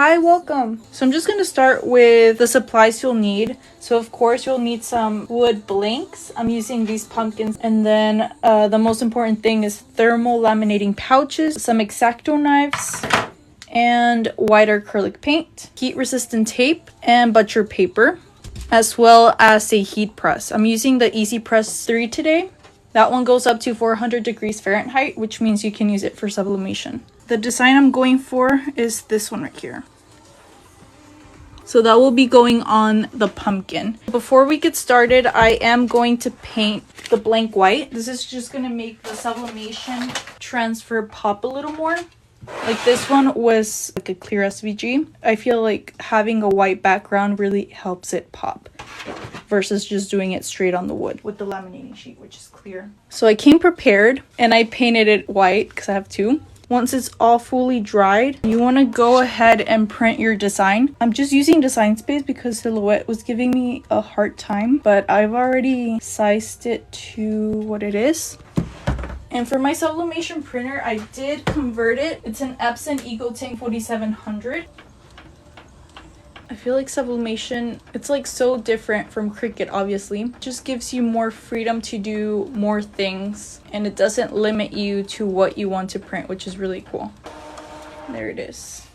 Hi, welcome. So I'm just going to start with the supplies you'll need. So of course you'll need some wood blanks. I'm using these pumpkins. And then the most important thing is thermal laminating pouches, some X-Acto knives, and white acrylic paint, heat resistant tape, and butcher paper, as well as a heat press. I'm using the EasyPress 3 today. That one goes up to 400 degrees Fahrenheit, which means you can use it for sublimation. The design I'm going for is this one right here. So that will be going on the pumpkin. Before we get started, I am going to paint the blank white. This is just going to make the sublimation transfer pop a little more. Like this one was like a clear SVG. I feel like having a white background really helps it pop versus just doing it straight on the wood with the laminating sheet, which is clear. So I came prepared and I painted it white because I have two. Once it's all fully dried, you want to go ahead and print your design. I'm just using Design Space because Silhouette was giving me a hard time, but I've already sized it to what it is. And for my sublimation printer, I did convert it. It's an Epson EcoTank 4700. I feel like sublimation, it's like so different from Cricut, obviously. It just gives you more freedom to do more things, and it doesn't limit you to what you want to print, which is really cool. There it is.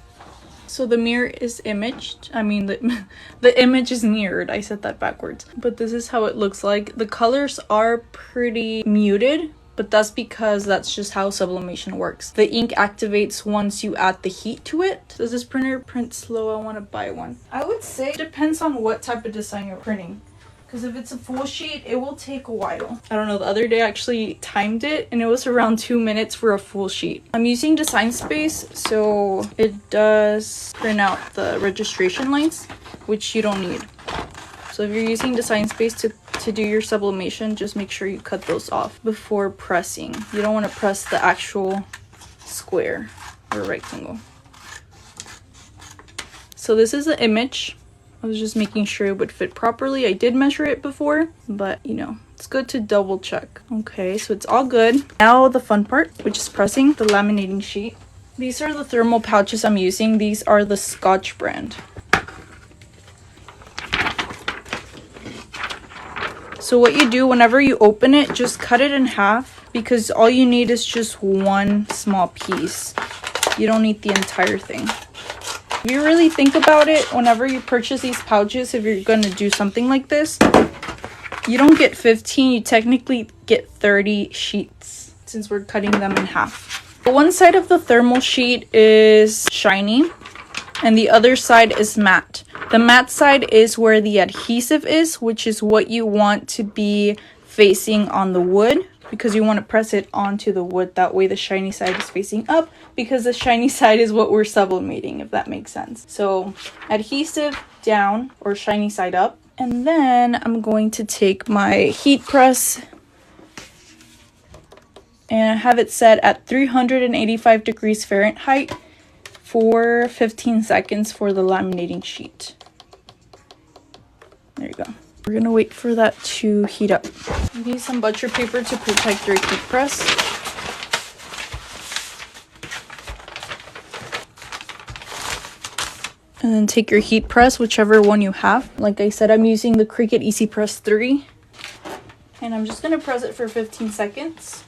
So the mirror is imaged. I mean, the image is mirrored. I said that backwards. But this is how it looks like. The colors are pretty muted, but that's because that's just how sublimation works. The ink activates once you add the heat to it. Does this printer print slow? I want to buy one. I would say it depends on what type of design you're printing. Because if it's a full sheet, it will take a while. I don't know, the other day I actually timed it and it was around 2 minutes for a full sheet. I'm using Design Space, so it does print out the registration lines, which you don't need. So if you're using Design Space to do your sublimation, just make sure you cut those off before pressing. You don't want to press the actual square or rectangle. So this is the image. I was just making sure it would fit properly. I did measure it before, but you know, it's good to double check. Okay, so it's all good. Now the fun part, which is pressing the laminating sheet. These are the thermal pouches I'm using. These are the Scotch brand. So what you do whenever you open it, just cut it in half because all you need is just one small piece. You don't need the entire thing. If you really think about it, whenever you purchase these pouches, if you're going to do something like this, you don't get 15, you technically get 30 sheets since we're cutting them in half. One side of the thermal sheet is shiny and the other side is matte. The matte side is where the adhesive is, which is what you want to be facing on the wood because you want to press it onto the wood. That way the shiny side is facing up because the shiny side is what we're sublimating, if that makes sense. So adhesive down or shiny side up. And then I'm going to take my heat press and have it set at 385 degrees Fahrenheit for 15 seconds for the laminating sheet. There you go. We're gonna wait for that to heat up. You need some butcher paper to protect your heat press. And then take your heat press, whichever one you have. Like I said, I'm using the Cricut EasyPress 3. And I'm just gonna press it for 15 seconds.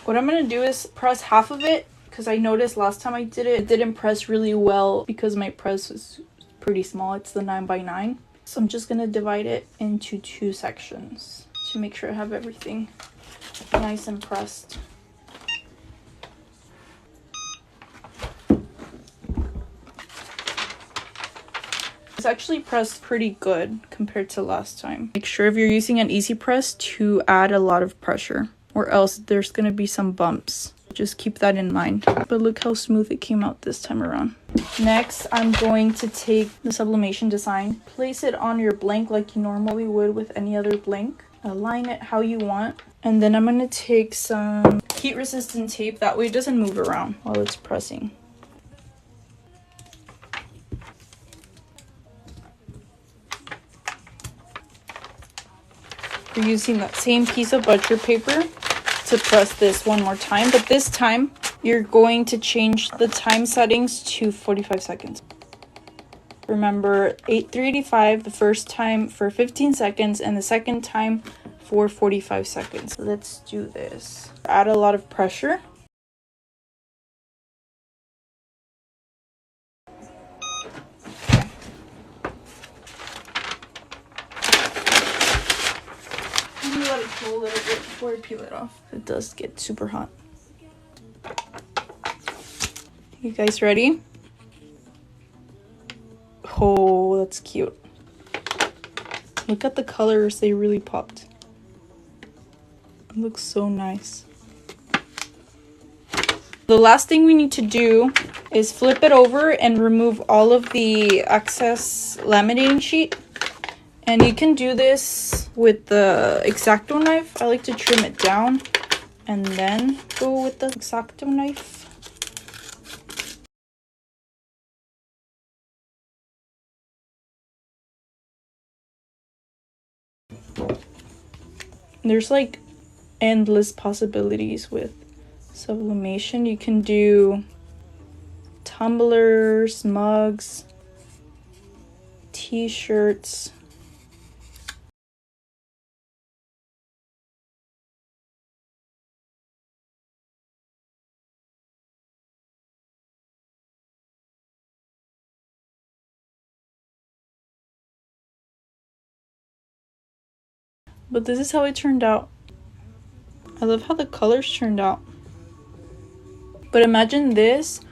What I'm gonna do is press half of it because I noticed last time I did it, it didn't press really well because my press was pretty small. It's the 9x9. So I'm just going to divide it into 2 sections to make sure I have everything nice and pressed. It's actually pressed pretty good compared to last time. Make sure if you're using an EasyPress to add a lot of pressure or else there's going to be some bumps. Just keep that in mind. But look how smooth it came out this time around. Next, I'm going to take the sublimation design, place it on your blank like you normally would with any other blank. Align it how you want. And then I'm going to take some heat resistant tape. That way it doesn't move around while it's pressing. We're using that same piece of butcher paper to press this one more time, but this time you're going to change the time settings to 45 seconds. Remember, 385 the first time for 15 seconds and the second time for 45 seconds. Let's do this. Add a lot of pressure. I'm gonna let it cool a little bit before I peel it off. It does get super hot. You guys ready? Oh, that's cute. Look at the colors, they really popped. It looks so nice. The last thing we need to do is flip it over and remove all of the excess laminating sheet. And you can do this with the X-Acto knife. I like to trim it down and then go with the X-Acto knife. There's like endless possibilities with sublimation. You can do tumblers, mugs, t-shirts. But this is how it turned out. I love how the colors turned out. But imagine this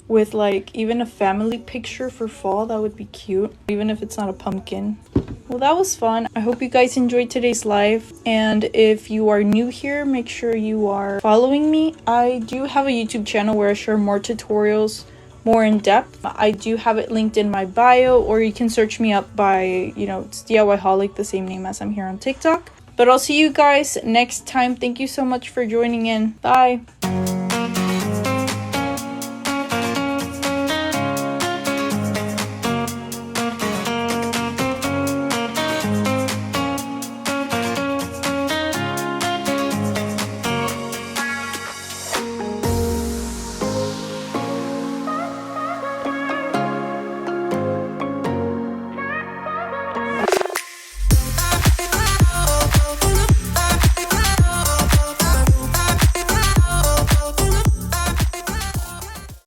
with like even a family picture for fall. That would be cute, even if it's not a pumpkin. Well, that was fun. I hope you guys enjoyed today's live. And if you are new here, make sure you are following me. I do have a YouTube channel where I share more tutorials, more in depth. I do have it linked in my bio, or you can search me up by, it's DIYholic, the same name as I'm here on TikTok. But I'll see you guys next time. Thank you so much for joining in. Bye.